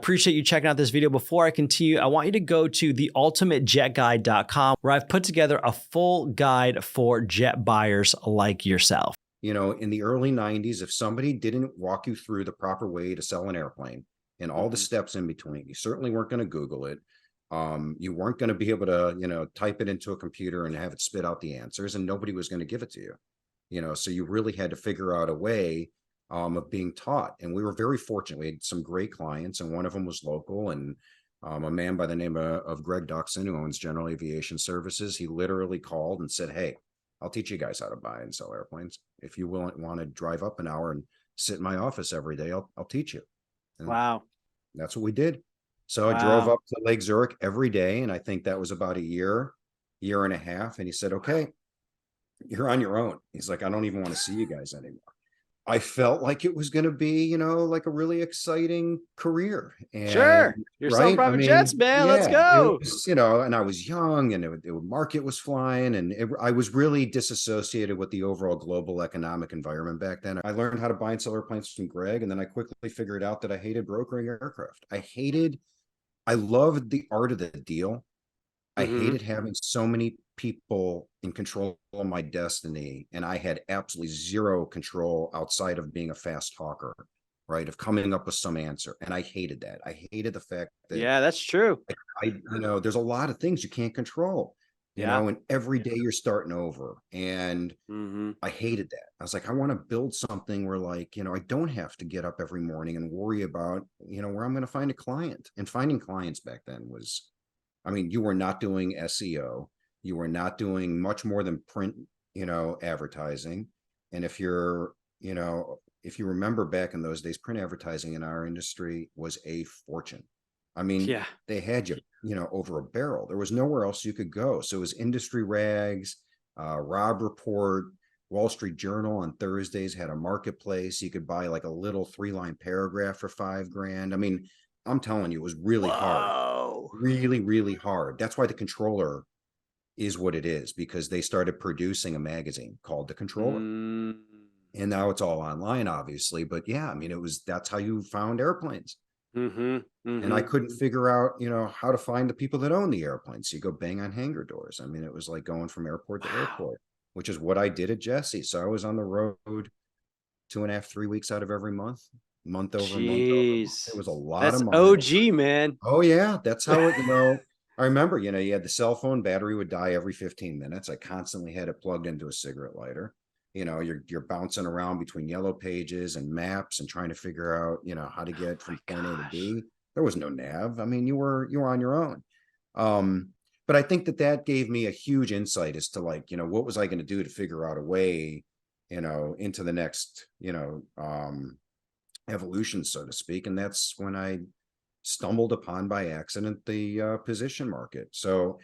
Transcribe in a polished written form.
appreciate you checking out this video. Before I continue, I want you to go to theultimatejetguide.com, where I've put together a full guide for jet buyers like yourself. You know, in the early 90s, if somebody didn't walk you through the proper way to sell an airplane and all the steps in between, you certainly weren't going to Google it. You weren't going to be able to, you know, type it into a computer and have it spit out the answers, and nobody was going to give it to you. You know, so you really had to figure out a way of being taught. And we were very fortunate. We had some great clients, and one of them was local, and a man by the name of Greg Duxon, who owns General Aviation Services. He literally called and said, "Hey, I'll teach you guys how to buy and sell airplanes. If you want to drive up an hour and sit in my office every day, I'll teach you." And wow. that's what we did. So I drove up to Lake Zurich every day, and I think that was about a year and a half. And he said, "Okay, you're on your own." He's like, "I don't even want to see you guys anymore." I felt like it was going to be, you know, like a really exciting career. And Sure. You're selling private jets, man. Let's go. It was, you know, and I was young, and the market was flying, and I was really disassociated with the overall global economic environment back then. I learned how to buy and sell airplanes from Greg, and then I quickly figured out that I hated brokering aircraft. I loved the art of the deal. I hated having so many people in control of my destiny, and I had absolutely zero control outside of being a fast talker, right? Of coming up with some answer. And I hated that. I hated the fact that, yeah, that's true. you know, there's a lot of things you can't control, you know, and every day you're starting over. And I hated that. I was like, I want to build something where, like, you know, I don't have to get up every morning and worry about, you know, where I'm going to find a client. And finding clients back then was, I mean, you were not doing SEO. You were not doing much more than print, you know, advertising. And if you're, you know, if you remember back in those days, print advertising in our industry was a fortune. I mean, they had you, you know, over a barrel. There was nowhere else you could go. So it was industry rags, Rob Report, Wall Street Journal on Thursdays had a marketplace. You could buy like a little 3-line paragraph for $5,000. I mean, I'm telling you, it was really hard, really, really hard. That's why the Controller is what it is, because they started producing a magazine called The Controller. And now it's all online, obviously. But yeah, I mean, that's how you found airplanes. And I couldn't figure out, you know, how to find the people that own the airplanes. So you go bang on hangar doors. I mean, it was like going from airport to airport, which is what I did at Jesse. So I was on the road 2.5, 3 weeks out of every month over month over month. It was a lot of money. OG, man. Oh yeah, that's how it, you know, I remember, you know, you had the cell phone battery would die every 15 minutes. I constantly had it plugged into a cigarette lighter. You know, you're bouncing around between yellow pages and maps and trying to figure out, you know, how to get from point A to B. There was no nav. I mean, you were on your own. But I think that gave me a huge insight as to, like, you know, what was I going to do to figure out a way, you know, into the next, you know, evolution, so to speak. And that's when I stumbled upon by accident the position market. So